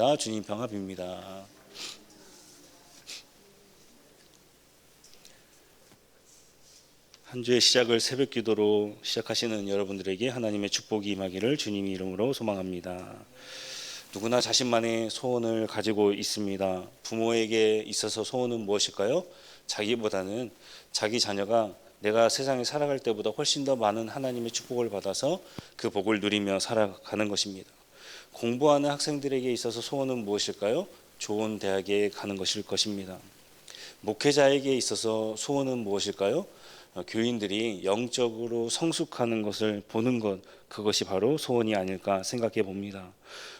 반갑습니다. 주님 평화입니다. 한 주의 시작을 새벽 기도로 시작하시는 여러분들에게 하나님의 축복이 임하기를 주님의 이름으로 소망합니다. 누구나 자신만의 소원을 가지고 있습니다. 부모에게 있어서 소원은 무엇일까요? 자기보다는 자기 자녀가 내가 세상에 살아갈 때보다 훨씬 더 많은 하나님의 축복을 받아서 그 복을 누리며 살아가는 것입니다. 공부하는 학생들에게 있어서 소원은 무엇일까요? 좋은 대학에 가는 것일 것입니다. 목회자에게 있어서 소원은 무엇일까요? 교인들이 영적으로 성숙하는 것을 보는 것, 그것이 바로 소원이 아닐까 생각해 봅니다.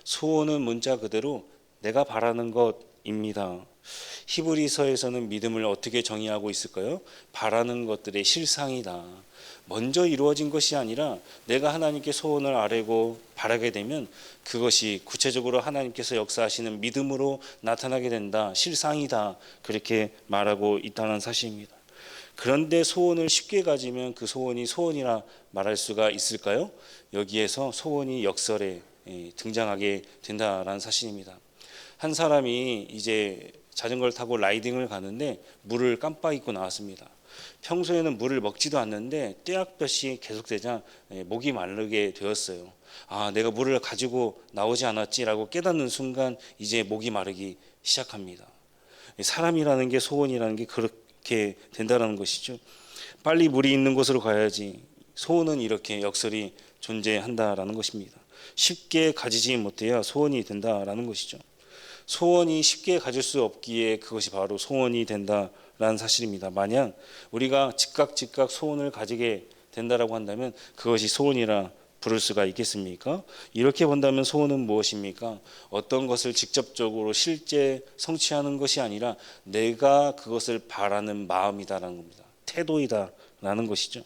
소원은 문자 그대로 내가 바라는 것입니다. 히브리서에서는 믿음을 어떻게 정의하고 있을까요? 바라는 것들의 실상이다. 먼저 이루어진 것이 아니라 내가 하나님께 소원을 아뢰고 바라게 되면 그것이 구체적으로 하나님께서 역사하시는 믿음으로 나타나게 된다. 실상이다. 그렇게 말하고 있다는 사실입니다. 그런데 소원을 쉽게 가지면 그 소원이 소원이라 말할 수가 있을까요? 여기에서 소원이 역설에 등장하게 된다라는 사실입니다. 한 사람이 이제 자전거를 타고 라이딩을 가는데 물을 깜빡 잊고 나왔습니다. 평소에는 물을 먹지도 않는데 떼약볕이 계속되자 목이 마르게 되었어요. 아, 내가 물을 가지고 나오지 않았지라고 깨닫는 순간 이제 목이 마르기 시작합니다. 사람이라는 게 소원이라는 게 그렇게 된다는 것이죠. 빨리 물이 있는 곳으로 가야지. 소원은 이렇게 역설이 존재한다라는 것입니다. 쉽게 가지지 못해야 소원이 된다라는 것이죠. 소원이 쉽게 가질 수 없기에 그것이 바로 소원이 된다라는 사실입니다. 만약 우리가 즉각 소원을 가지게 된다라고 한다면 그것이 소원이라 부를 수가 있겠습니까? 이렇게 본다면 소원은 무엇입니까? 어떤 것을 직접적으로 실제 성취하는 것이 아니라 내가 그것을 바라는 마음이다라는 겁니다. 태도이다라는 것이죠.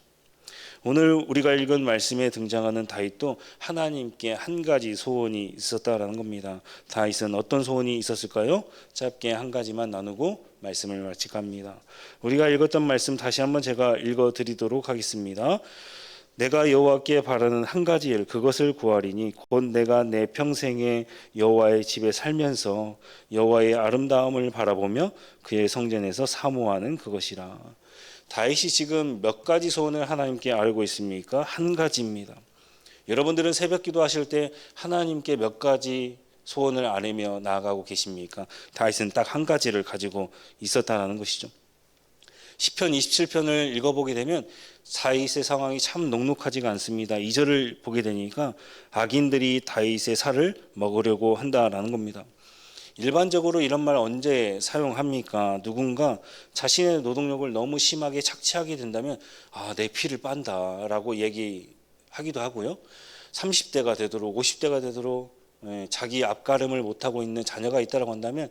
오늘 우리가 읽은 말씀에 등장하는 다윗도 하나님께 한 가지 소원이 있었다라는 겁니다. 다윗은 어떤 소원이 있었을까요? 짧게 한 가지만 나누고 말씀을 마치고 합니다. 우리가 읽었던 말씀 다시 한번 제가 읽어드리도록 하겠습니다. 내가 여호와께 바라는 한 가지 일 그것을 구하리니 곧 내가 내 평생에 여호와의 집에 살면서 여호와의 아름다움을 바라보며 그의 성전에서 사모하는 그것이라. 다윗이 지금 몇 가지 소원을 하나님께 아뢰고 있습니까? 한 가지입니다. 여러분들은 새벽 기도하실 때 하나님께 몇 가지 소원을 아뢰며 나아가고 계십니까? 다윗은 딱 한 가지를 가지고 있었다는 것이죠. 시편 27편을 읽어보게 되면 다윗의 상황이 참 녹록하지가 않습니다. 2절을 보게 되니까 악인들이 다윗의 살을 먹으려고 한다라는 겁니다. 일반적으로 이런 말 언제 사용합니까? 누군가 자신의 노동력을 너무 심하게 착취하게 된다면 내 피를 빤다라고 얘기하기도 하고요. 30대가 되도록 50대가 되도록 자기 앞가림을 못하고 있는 자녀가 있다고 한다면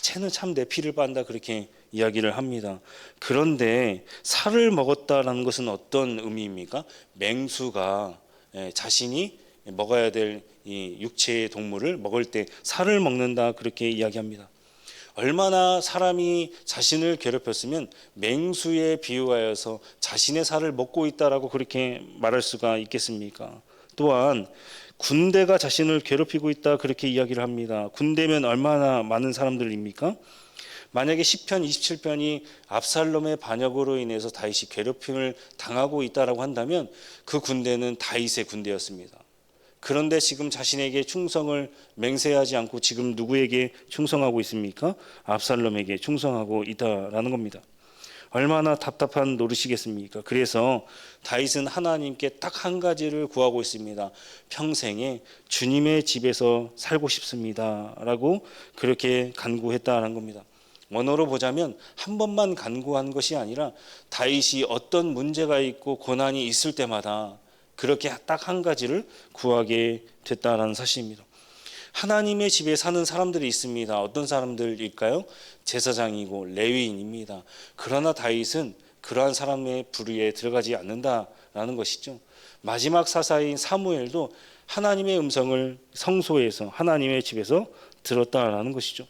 쟤는 참 내 피를 빤다 그렇게 이야기를 합니다. 그런데 살을 먹었다라는 것은 어떤 의미입니까? 맹수가 자신이 먹어야 될 이 육체의 동물을 먹을 때 살을 먹는다 그렇게 이야기합니다. 얼마나 사람이 자신을 괴롭혔으면 맹수에 비유하여서 자신의 살을 먹고 있다라고 그렇게 말할 수가 있겠습니까? 또한 군대가 자신을 괴롭히고 있다 그렇게 이야기를 합니다. 군대면 얼마나 많은 사람들입니까? 만약에 시편 27편이 압살롬의 반역으로 인해서 다윗이 괴롭힘을 당하고 있다라고 한다면 그 군대는 다윗의 군대였습니다. 그런데 지금 자신에게 충성을 맹세하지 않고 지금 누구에게 충성하고 있습니까? 압살롬에게 충성하고 있다라는 겁니다. 얼마나 답답한 노릇이겠습니까? 그래서 다윗은 하나님께 딱 한 가지를 구하고 있습니다. 평생에 주님의 집에서 살고 싶습니다 라고 그렇게 간구했다는 겁니다. 원어로 보자면 한 번만 간구한 것이 아니라 다윗이 어떤 문제가 있고 고난이 있을 때마다 그렇게 딱 한 가지를 구하게 됐다라는 사실입니다. 하나님의 집에 사는 사람들이 있습니다. 어떤 사람들일까요? 제사장이고 레위인입니다. 그러나 다윗은 그러한 사람의 부류에 들어가지 않는다라는 것이죠. 마지막 사사인 사무엘도 하나님의 음성을 성소에서 하나님의 집에서 들었다라는 것이죠.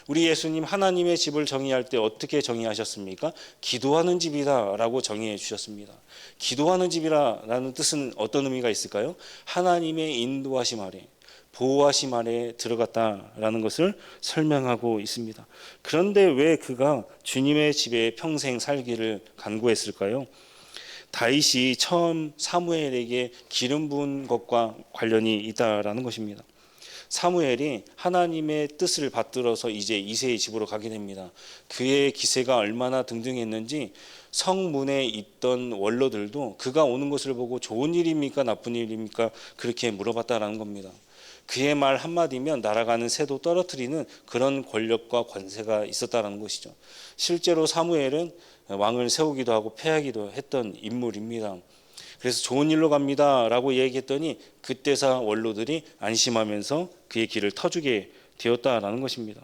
우리 예수님 하나님의 집을 정의할 때 어떻게 정의하셨습니까? 기도하는 집이다라고 정의해 주셨습니다. 기도하는 집이라는 뜻은 어떤 의미가 있을까요? 하나님의 인도하심 아래 보호하심 아래에 들어갔다라는 것을 설명하고 있습니다. 그런데 왜 그가 주님의 집에 평생 살기를 간구했을까요? 다윗이 처음 사무엘에게 기름 부은 것과 관련이 있다라는 것입니다. 사무엘이 하나님의 뜻을 받들어서 이제 이새의 집으로 가게 됩니다. 그의 기세가 얼마나 등등했는지 성문에 있던 원로들도 그가 오는 것을 보고 좋은 일입니까 나쁜 일입니까 그렇게 물어봤다라는 겁니다. 그의 말 한마디면 날아가는 새도 떨어뜨리는 그런 권력과 권세가 있었다는 것이죠. 실제로 사무엘은 왕을 세우기도 하고 패하기도 했던 인물입니다. 그래서 좋은 일로 갑니다 라고 얘기했더니 그때사 원로들이 안심하면서 그의 길을 터주게 되었다라는 것입니다.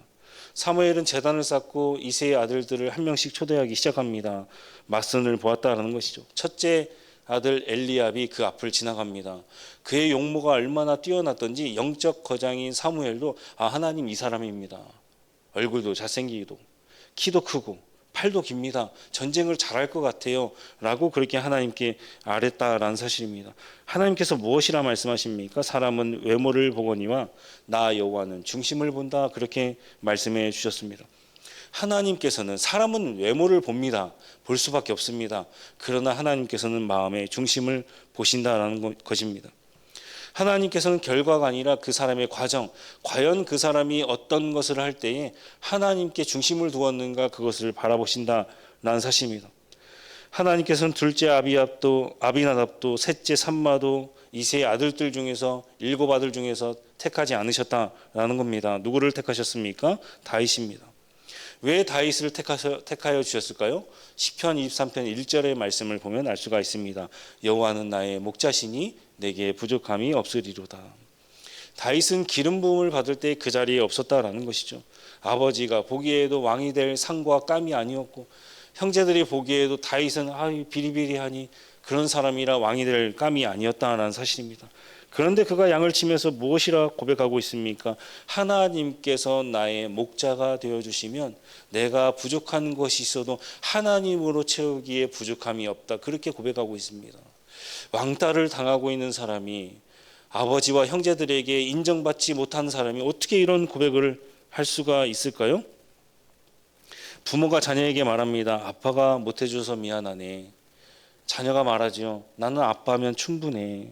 사무엘은 제단을 쌓고 이새의 아들들을 한 명씩 초대하기 시작합니다. 맞선을 보았다라는 것이죠. 첫째 아들 엘리압이 그 앞을 지나갑니다. 그의 용모가 얼마나 뛰어났던지 영적 거장인 사무엘도 하나님 이 사람입니다. 얼굴도 잘생기고 키도 크고 팔도 깁니다. 전쟁을 잘할 것 같아요 라고 그렇게 하나님께 아뢰었다라는 사실입니다. 하나님께서 무엇이라 말씀하십니까? 사람은 외모를 보거니와 나 여호와는 중심을 본다 그렇게 말씀해 주셨습니다. 하나님께서는 사람은 외모를 봅니다. 볼 수밖에 없습니다. 그러나 하나님께서는 마음의 중심을 보신다라는 것입니다. 하나님께서는 결과가 아니라 그 사람의 과정, 과연 그 사람이 어떤 것을 할 때에 하나님께 중심을 두었는가 그것을 바라보신다라는 사실입니다. 하나님께서는 둘째 아비나답도 셋째 삼마도 이새의 아들들 중에서 7 아들 중에서 택하지 않으셨다라는 겁니다. 누구를 택하셨습니까? 다윗입니다. 왜 다윗을 택하여 주셨을까요? 시편 23편 1절의 말씀을 보면 알 수가 있습니다. 여호와는 나의 목자시니 내게 부족함이 없으리로다. 다윗은 기름 부음을 받을 때 그 자리에 없었다라는 것이죠. 아버지가 보기에도 왕이 될 상과 감이 아니었고 형제들이 보기에도 다윗은 비리비리하니 그런 사람이라 왕이 될 감이 아니었다라는 사실입니다. 그런데 그가 양을 치면서 무엇이라 고백하고 있습니까? 하나님께서 나의 목자가 되어주시면 내가 부족한 것이 있어도 하나님으로 채우기에 부족함이 없다. 그렇게 고백하고 있습니다. 왕따를 당하고 있는 사람이 아버지와 형제들에게 인정받지 못한 사람이 어떻게 이런 고백을 할 수가 있을까요? 부모가 자녀에게 말합니다. 아빠가 못해줘서 미안하네. 자녀가 말하지요. 나는 아빠면 충분해.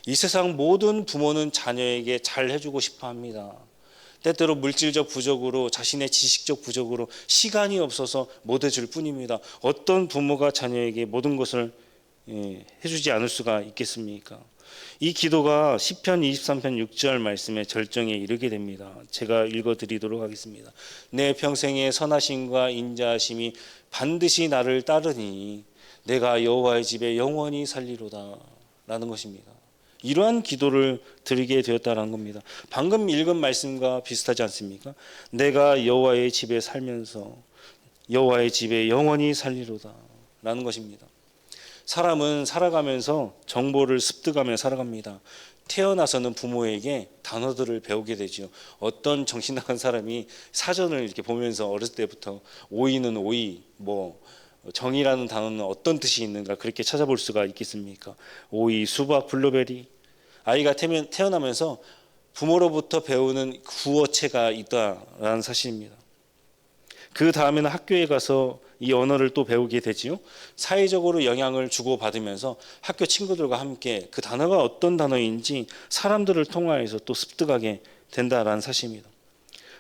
이 세상 모든 부모는 자녀에게 잘 해주고 싶어 합니다. 때때로 물질적 부족으로 자신의 지식적 부족으로 시간이 없어서 못 해줄 뿐입니다. 어떤 부모가 자녀에게 모든 것을 해주지 않을 수가 있겠습니까? 이 기도가 시편 23편 6절 말씀의 절정에 이르게 됩니다. 제가 읽어드리도록 하겠습니다. 내 평생의 선하심과 인자하심이 반드시 나를 따르니 내가 여호와의 집에 영원히 살리로다 라는 것입니다. 이러한 기도를 드리게 되었다는 겁니다. 방금 읽은 말씀과 비슷하지 않습니까? 내가 여호와의 집에 살면서 여호와의 집에 영원히 살리로다 라는 것입니다. 사람은 살아가면서 정보를 습득하며 살아갑니다. 태어나서는 부모에게 단어들을 배우게 되죠. 어떤 정신 나간 사람이 사전을 이렇게 보면서 어렸을 때부터 오이는 오이, 정이라는 단어는 어떤 뜻이 있는가 그렇게 찾아볼 수가 있겠습니까? 오이, 수박, 블루베리. 아이가 태어나면서 부모로부터 배우는 구어체가 있다라는 사실입니다. 그 다음에는 학교에 가서 이 언어를 또 배우게 되지요. 사회적으로 영향을 주고받으면서 학교 친구들과 함께 그 단어가 어떤 단어인지 사람들을 통하여서 또 습득하게 된다라는 사실입니다.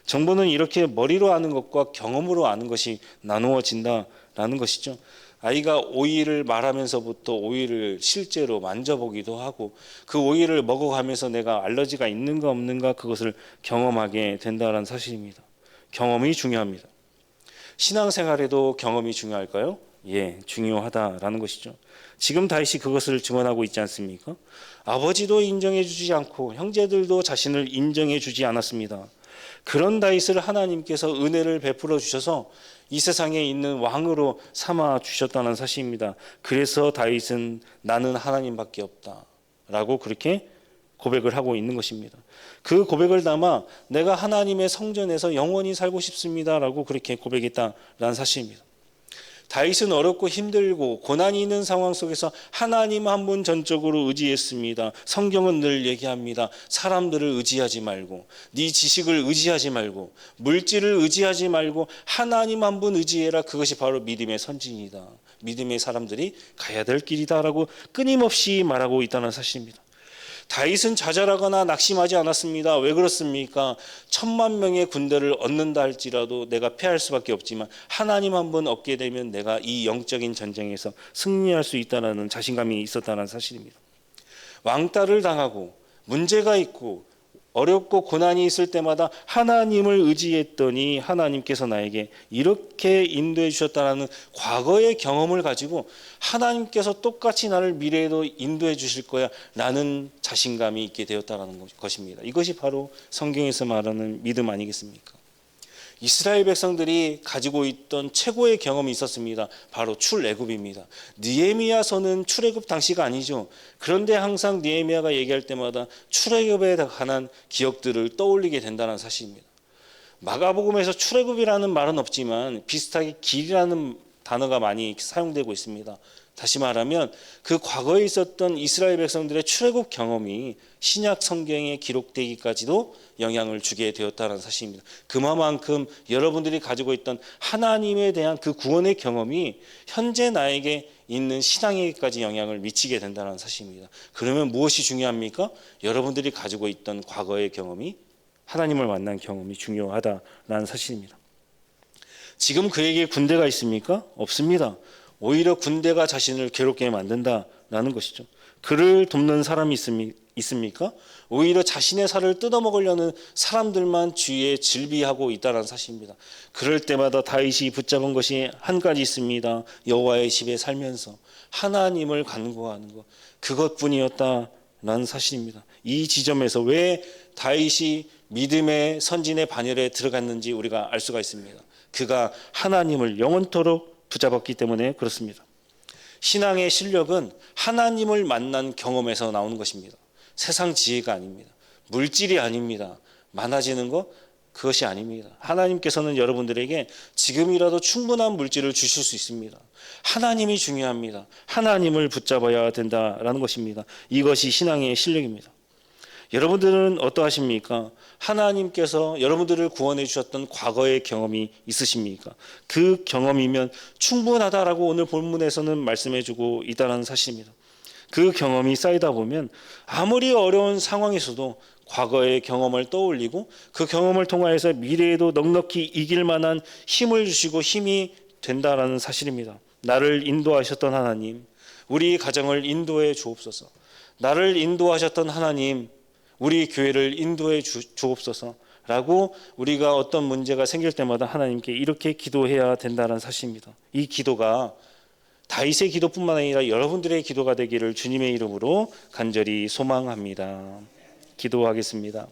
정보는 이렇게 머리로 아는 것과 경험으로 아는 것이 나누어진다라는 것이죠. 아이가 오이를 말하면서부터 오이를 실제로 만져보기도 하고 그 오이를 먹어가면서 내가 알러지가 있는가 없는가 그것을 경험하게 된다는 사실입니다. 경험이 중요합니다. 신앙생활에도 경험이 중요할까요? 예, 중요하다라는 것이죠. 지금 다윗이 그것을 증언하고 있지 않습니까? 아버지도 인정해 주지 않고 형제들도 자신을 인정해 주지 않았습니다. 그런 다윗을 하나님께서 은혜를 베풀어 주셔서 이 세상에 있는 왕으로 삼아 주셨다는 사실입니다. 그래서 다윗은 나는 하나님밖에 없다 라고 그렇게 고백을 하고 있는 것입니다. 그 고백을 담아 내가 하나님의 성전에서 영원히 살고 싶습니다 라고 그렇게 고백했다라는 사실입니다. 다윗은 어렵고 힘들고 고난이 있는 상황 속에서 하나님 한 분 전적으로 의지했습니다. 성경은 늘 얘기합니다. 사람들을 의지하지 말고, 네 지식을 의지하지 말고, 물질을 의지하지 말고 하나님 한 분 의지해라. 그것이 바로 믿음의 선진이다. 믿음의 사람들이 가야 될 길이다라고 끊임없이 말하고 있다는 사실입니다. 다윗은 좌절하거나 낙심하지 않았습니다. 왜 그렇습니까? 10,000명의 군대를 얻는다 할지라도 내가 패할 수밖에 없지만 하나님 한 분 얻게 되면 내가 이 영적인 전쟁에서 승리할 수 있다는 자신감이 있었다는 사실입니다. 왕따를 당하고 문제가 있고 어렵고 고난이 있을 때마다 하나님을 의지했더니 하나님께서 나에게 이렇게 인도해 주셨다는 과거의 경험을 가지고 하나님께서 똑같이 나를 미래에도 인도해 주실 거야 라는 자신감이 있게 되었다는 것입니다. 이것이 바로 성경에서 말하는 믿음 아니겠습니까? 이스라엘 백성들이 가지고 있던 최고의 경험이 있었습니다. 바로 출애굽입니다. 느헤미야서는 출애굽 당시가 아니죠. 그런데 항상 느헤미야가 얘기할 때마다 출애굽에 관한 기억들을 떠올리게 된다는 사실입니다. 마가복음에서 출애굽이라는 말은 없지만 비슷하게 길이라는 단어가 많이 사용되고 있습니다. 다시 말하면 그 과거에 있었던 이스라엘 백성들의 출애굽 경험이 신약 성경에 기록되기까지도 영향을 주게 되었다는 사실입니다. 그만큼 여러분들이 가지고 있던 하나님에 대한 그 구원의 경험이 현재 나에게 있는 신앙에까지 영향을 미치게 된다는 사실입니다. 그러면 무엇이 중요합니까? 여러분들이 가지고 있던 과거의 경험이 하나님을 만난 경험이 중요하다는 사실입니다. 지금 그에게 군대가 있습니까? 없습니다. 오히려 군대가 자신을 괴롭게 만든다라는 것이죠. 그를 돕는 사람이 있습니까? 오히려 자신의 살을 뜯어먹으려는 사람들만 주위에 질비하고 있다는 사실입니다. 그럴 때마다 다윗이 붙잡은 것이 한 가지 있습니다. 여호와의 집에 살면서 하나님을 간구하는 것, 그것뿐이었다라는 사실입니다. 이 지점에서 왜 다윗이 믿음의 선진의 반열에 들어갔는지 우리가 알 수가 있습니다. 그가 하나님을 영원토록 붙잡았기 때문에 그렇습니다. 신앙의 실력은 하나님을 만난 경험에서 나오는 것입니다. 세상 지혜가 아닙니다. 물질이 아닙니다. 많아지는 것, 그것이 아닙니다. 하나님께서는 여러분들에게 지금이라도 충분한 물질을 주실 수 있습니다. 하나님이 중요합니다. 하나님을 붙잡아야 된다라는 것입니다. 이것이 신앙의 실력입니다. 여러분들은 어떠하십니까? 하나님께서 여러분들을 구원해 주셨던 과거의 경험이 있으십니까? 그 경험이면 충분하다라고 오늘 본문에서는 말씀해 주고 있다는 사실입니다. 그 경험이 쌓이다 보면 아무리 어려운 상황에서도 과거의 경험을 떠올리고 그 경험을 통하여서 미래에도 넉넉히 이길 만한 힘을 주시고 힘이 된다라는 사실입니다. 나를 인도하셨던 하나님, 우리 가정을 인도해 주옵소서. 나를 인도하셨던 하나님, 우리 교회를 인도해 주옵소서라고 우리가 어떤 문제가 생길 때마다 하나님께 이렇게 기도해야 된다는 사실입니다. 이 기도가 다윗의 기도뿐만 아니라 여러분들의 기도가 되기를 주님의 이름으로 간절히 소망합니다. 기도하겠습니다.